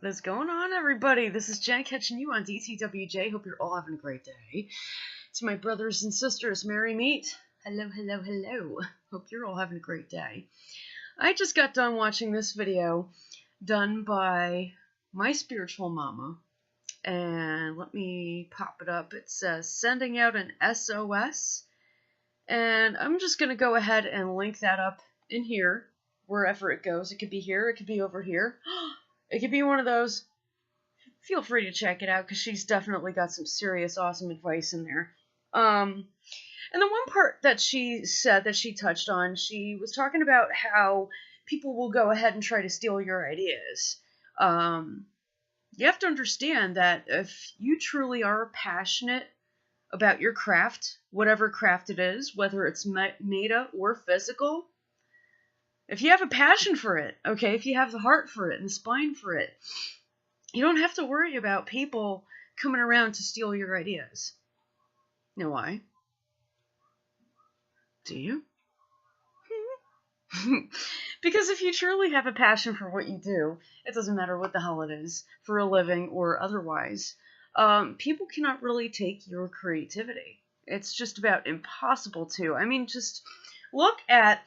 What is going on, everybody? This is Jen catching you on DTWJ. Hope you're all having a great day. To my brothers and sisters, merry meet. Hello, hello, hello. Hope you're all having a great day. I just got done watching this video done by my spiritual mama. And let me pop it up. It says, sending out an SOS. And I'm just going to go ahead and link that up in here, wherever it goes. It could be here, it could be over here. It could be one of those. Feel free to check it out, because she's definitely got some serious awesome advice in there. And the one part that she said that she touched on, she was talking about how people will go ahead and try to steal your ideas. You have to understand that if you truly are passionate about your craft, whatever craft it is, whether it's meta or physical, if you have a passion for it, okay, if you have the heart for it and the spine for it, you don't have to worry about people coming around to steal your ideas. You know why? Do you? Because if you truly have a passion for what you do, it doesn't matter what the hell it is, for a living or otherwise, people cannot really take your creativity. It's just about impossible to. I mean, just look at...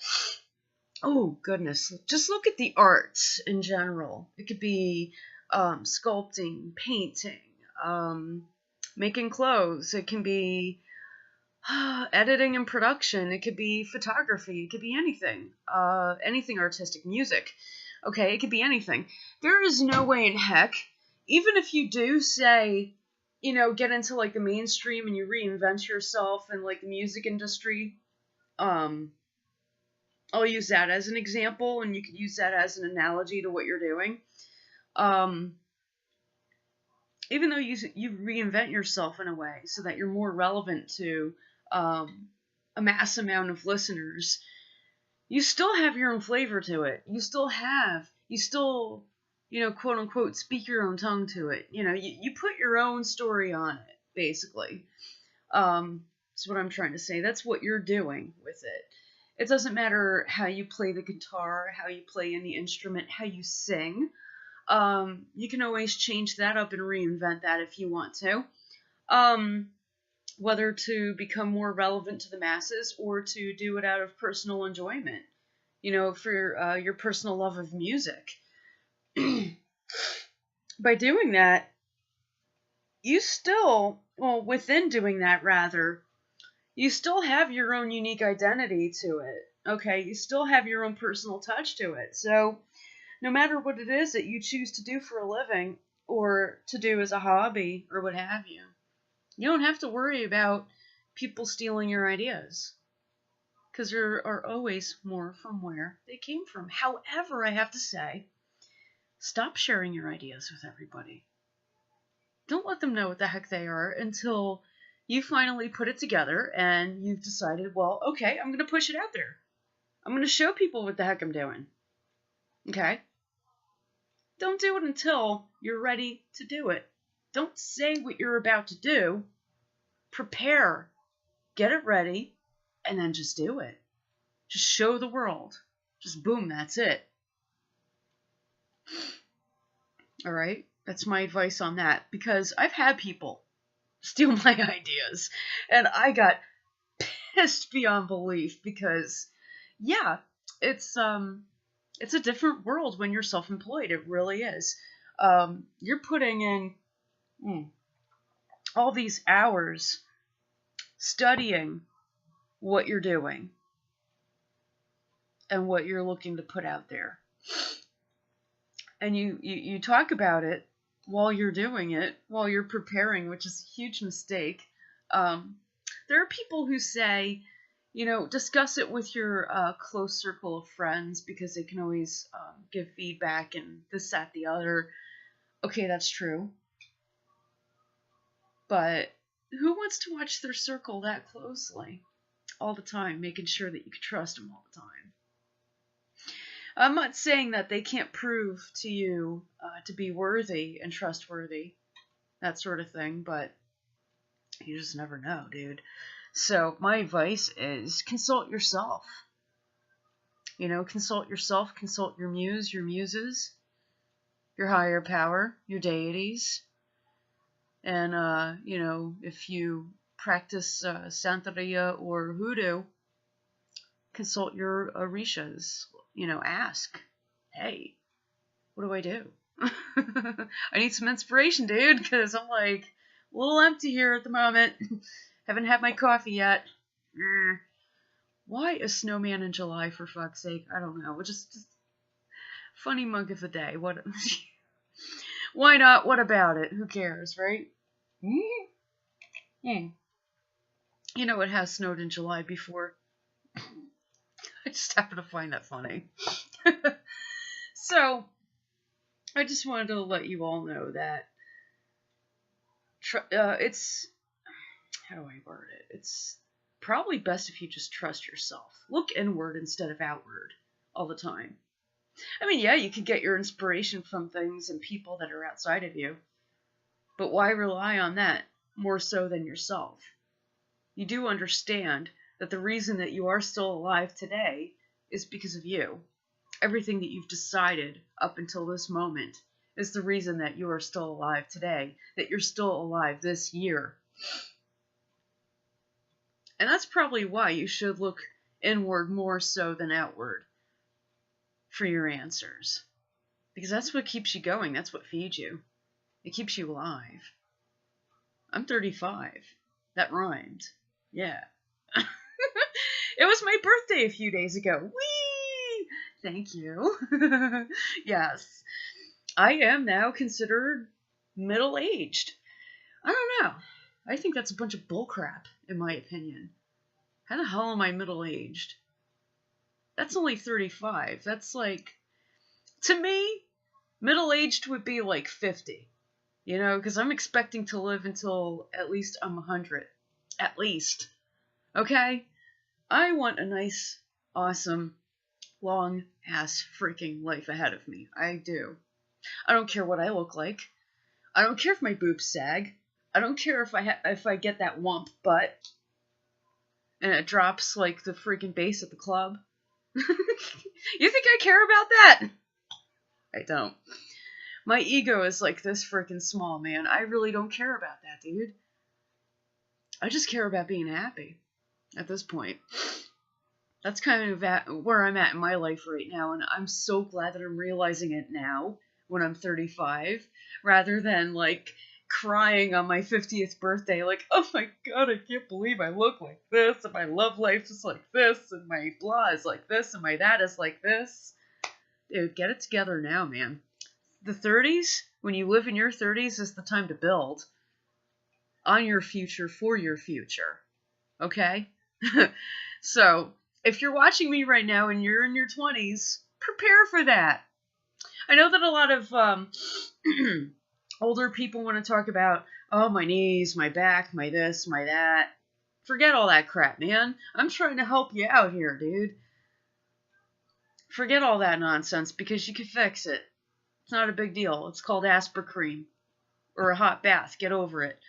Oh, goodness. Just look at the arts in general. It could be sculpting, painting, making clothes. It can be editing and production. It could be photography. It could be anything. Anything artistic. Music. Okay, it could be anything. There is no way in heck, even if you do say, you know, get into like the mainstream and you reinvent yourself in like the music industry, I'll use that as an example, and you could use that as an analogy to what you're doing. Even though you reinvent yourself in a way so that you're more relevant to a mass amount of listeners, you still have your own flavor to it. You still, you know, quote unquote, speak your own tongue to it. You know, you put your own story on it, basically. That's what I'm trying to say. That's what you're doing with it. It doesn't matter how you play the guitar, how you play any instrument, how you sing. You can always change that up and reinvent that if you want to. Whether to become more relevant to the masses or to do it out of personal enjoyment. You know, for your personal love of music. By doing that, you still, well, within doing that rather, you still have your own unique identity to it, okay? You still have your own personal touch to it. So no matter what it is that you choose to do for a living or to do as a hobby or what have you, you don't have to worry about people stealing your ideas, because there are always more from where they came from. However, I have to say, stop sharing your ideas with everybody. Don't let them know what the heck they are until you finally put it together and you've decided, well, okay, I'm going to push it out there. I'm going to show people what the heck I'm doing. Okay? Don't do it until you're ready to do it. Don't say what you're about to do. Prepare. Get it ready. And then just do it. Just show the world. Just boom, that's it. All right? That's my advice on that. Because I've had people steal my ideas, and I got pissed beyond belief, because yeah, it's a different world when you're self-employed. It really is. You're putting in all these hours studying what you're doing and what you're looking to put out there, and you talk about it while you're doing it, while you're preparing, which is a huge mistake. There are people who say, you know, discuss it with your close circle of friends, because they can always give feedback and this, that, the other. Okay, that's true. But who wants to watch their circle that closely all the time, making sure that you can trust them all the time? I'm not saying that they can't prove to you to be worthy and trustworthy, that sort of thing, but you just never know, dude. So my advice is consult yourself. You know, consult yourself, consult your muse, your muses. your higher power, your deities. And, you know, if you practice Santeria or Hoodoo, consult your Orishas. You know, ask, hey, what do I do? I need some inspiration, dude, because I'm like a little empty here at the moment. Haven't had my coffee yet. Why a snowman in July, for fuck's sake? I don't know. Just funny mug of the day. What? Why not? What about it? Who cares, right? You know, it has snowed in July before. I just happen to find that funny. So, I just wanted to let you all know that it's, how do I word it? It's probably best if you just trust yourself. Look inward instead of outward all the time. I mean, yeah, you can get your inspiration from things and people that are outside of you, but why rely on that more so than yourself? You do understand that the reason that you are still alive today is because of you. Everything that you've decided up until this moment is the reason that you are still alive today, that you're still alive this year. And that's probably why you should look inward more so than outward for your answers. Because that's what keeps you going. That's what feeds you. It keeps you alive. I'm 35. That rhymed. Yeah. It was my birthday a few days ago. Whee! Thank you. Yes. I am now considered middle-aged. I don't know. I think that's a bunch of bullcrap, in my opinion. How the hell am I middle-aged? That's only 35. That's like, to me, middle-aged would be like 50. You know, because I'm expecting to live until at least I'm 100. At least. Okay? I want a nice, awesome, long-ass freaking life ahead of me. I do. I don't care what I look like. I don't care if my boobs sag. I don't care if I get that wump butt and it drops like the freaking bass at the club. You think I care about that? I don't. My ego is like this freaking small, man. I really don't care about that, dude. I just care about being happy at this point. That's kind of where I'm at in my life right now, and I'm so glad that I'm realizing it now when I'm 35, rather than like crying on my 50th birthday, like, oh my god, I can't believe I look like this, and my love life is like this, and my blah is like this, and my that is like this. Dude, get it together now, man. The 30s, when you live in your 30s, is the time to build on your future for your future. Okay? So, if you're watching me right now and you're in your 20s, prepare for that. I know that a lot of older people want to talk about, oh, my knees, my back, my this, my that. Forget all that crap, man. I'm trying to help you out here, dude. Forget all that nonsense because you can fix it. It's not a big deal. It's called Aspercreme or a hot bath. Get over it.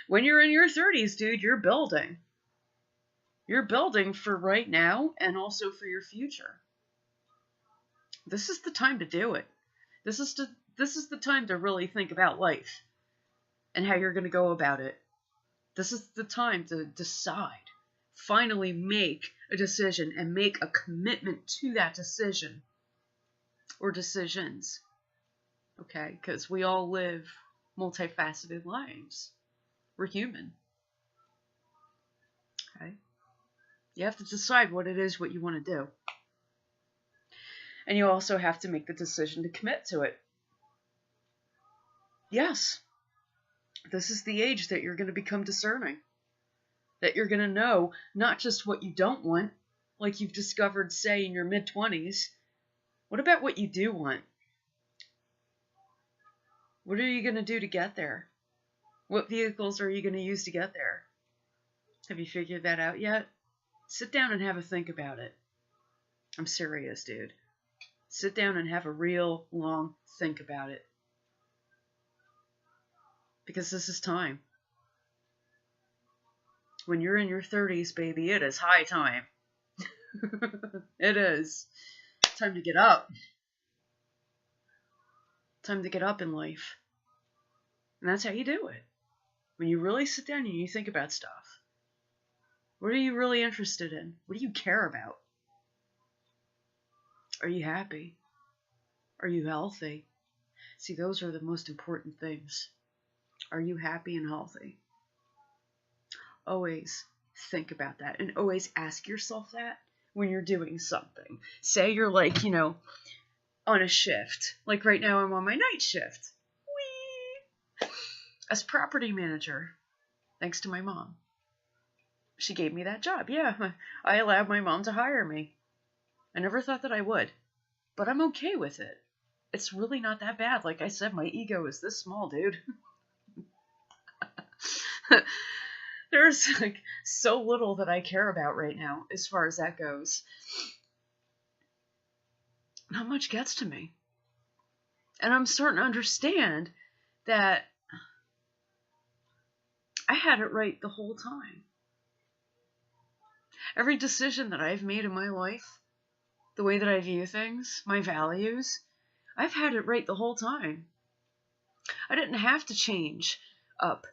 When you're in your 30s, dude, you're building. You're building for right now and also for your future. This is the time to do it. This is the time to really think about life and how you're going to go about it. This is the time to decide. Finally make a decision and make a commitment to that decision or decisions. Okay? Because we all live multifaceted lives. We're human. Okay? You have to decide what it is what you want to do. And you also have to make the decision to commit to it. Yes. This is the age that you're going to become discerning. That you're going to know not just what you don't want, like you've discovered, say, in your mid-20s. What about what you do want? What are you going to do to get there? What vehicles are you going to use to get there? Have you figured that out yet? Sit down and have a think about it. I'm serious, dude. Sit down and have a real long think about it. Because this is time. When you're in your 30s, baby, it is high time. It is. Time to get up. time to get up in life. And that's how you do it. When you really sit down and you think about stuff. What are you really interested in? What do you care about? Are you happy? Are you healthy? See, those are the most important things. Are you happy and healthy? Always think about that, and always ask yourself that when you're doing something. Say you're like, on a shift. Like right now I'm on my night shift. Whee! As property manager, thanks to my mom. She gave me that job. Yeah, I allowed my mom to hire me. I never thought that I would, but I'm okay with it. It's really not that bad. Like I said, my ego is this small, dude. There's like so little that I care about right now as far as that goes. Not much gets to me. And I'm starting to understand that I had it right the whole time. Every decision that I've made in my life, the way that I view things, my values, I've had it right the whole time. I didn't have to change up.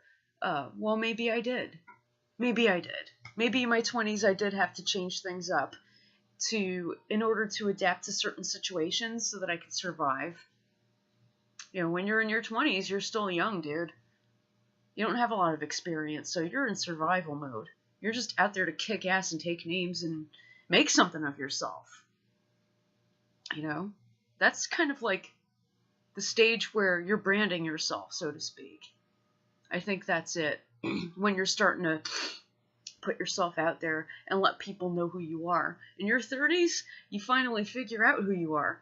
Well, maybe I did. Maybe I did. Maybe in my 20s I did have to change things up in order to adapt to certain situations so that I could survive. When you're in your 20s, you're still young, dude. You don't have a lot of experience, so you're in survival mode. You're just out there to kick ass and take names and make something of yourself. That's kind of like the stage where you're branding yourself, so to speak. I think that's it. When you're starting to put yourself out there and let people know who you are. In your 30s, you finally figure out who you are.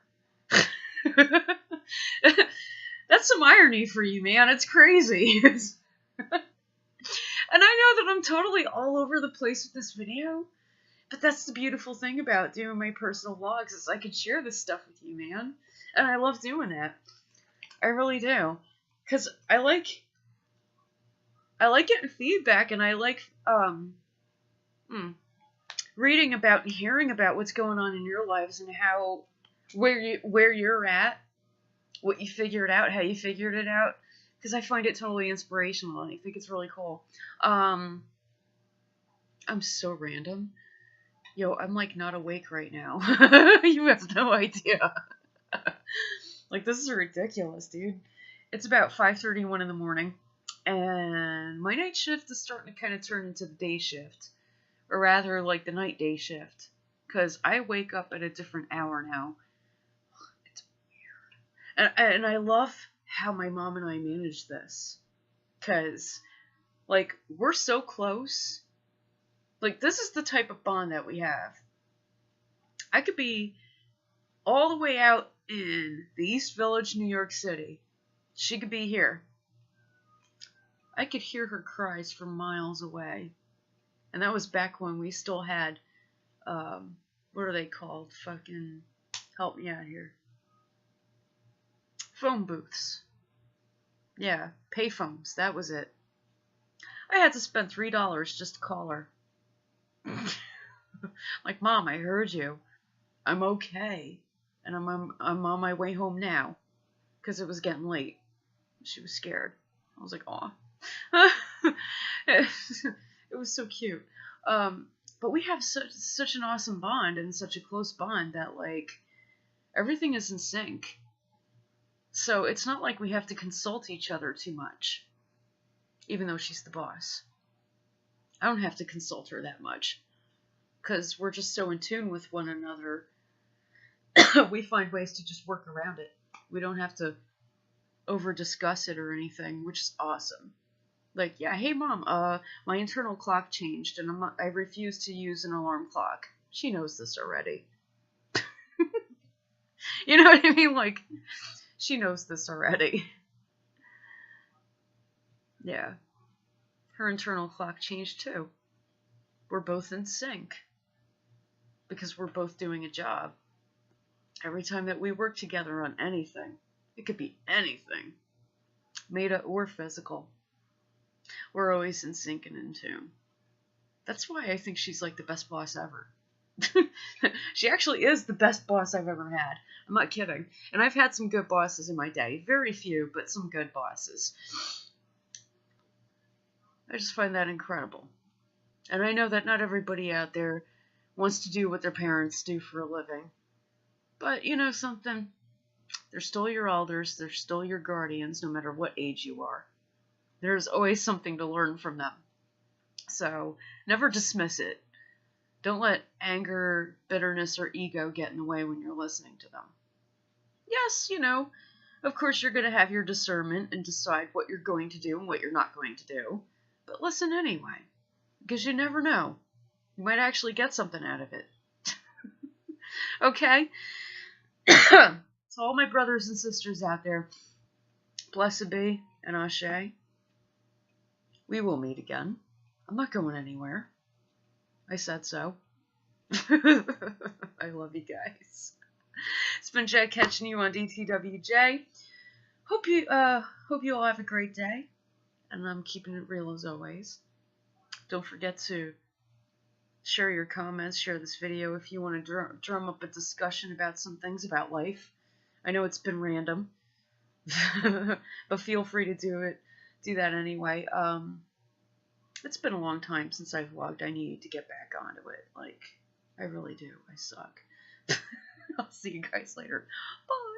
That's some irony for you, man. It's crazy. And I know that I'm totally all over the place with this video, but that's the beautiful thing about doing my personal vlogs is I can share this stuff with you, man. And I love doing that. I really do. Because I like getting feedback, and I like reading about and hearing about what's going on in your lives and where you're at, what you figured out, how you figured it out. Because I find it totally inspirational, and I think it's really cool. I'm so random. I'm like not awake right now. You have no idea. Like, this is ridiculous, dude. It's about 5:31 in the morning, and my night shift is starting to kind of turn into the day shift, or rather like the night day shift, because I wake up at a different hour now. It's weird. And I love how my mom and I manage this, because like we're so close. Like, this is the type of bond that we have. I could be all the way out in the East Village, New York City. She could be here. I could hear her cries from miles away. And that was back when we still had, what are they called? Fucking, help me out here. Phone booths. Yeah, payphones. That was it. I had to spend $3 just to call her. Like, Mom, I heard you. I'm okay. And I'm on my way home now. Because it was getting late. She was scared. I was like, aw. It was so cute. But we have such an awesome bond and such a close bond that, like, everything is in sync. So it's not like we have to consult each other too much. Even though she's the boss. I don't have to consult her that much. Because we're just so in tune with one another. We find ways to just work around it. We don't have to over-discuss it or anything, which is awesome. Like, yeah, hey, Mom, my internal clock changed, and I refuse to use an alarm clock. She knows this already. You know what I mean? Like, she knows this already. Yeah. Her internal clock changed, too. We're both in sync. Because we're both doing a job. Every time that we work together on anything, it could be anything, meta or physical, we're always in sync and in tune. That's why I think she's like the best boss ever. She actually is the best boss I've ever had. I'm not kidding. And I've had some good bosses in my day. Very few, but some good bosses. I just find that incredible. And I know that not everybody out there wants to do what their parents do for a living. But you know something? They're still your elders. They're still your guardians, no matter what age you are. There's always something to learn from them. So never dismiss it. Don't let anger, bitterness, or ego get in the way when you're listening to them. Yes, of course you're going to have your discernment and decide what you're going to do and what you're not going to do. But listen anyway, because you never know. You might actually get something out of it. Okay? So all my brothers and sisters out there, blessed be and ashe. We will meet again. I'm not going anywhere. I said so. I love you guys. It's been Jack catching you on DTWJ. Hope you all have a great day. And I'm keeping it real as always. Don't forget to share your comments, share this video if you want to drum up a discussion about some things about life. I know it's been random, but feel free to do that anyway. It's been a long time since I've vlogged. I need to get back onto it. I really do. I suck. I'll see you guys later. Bye.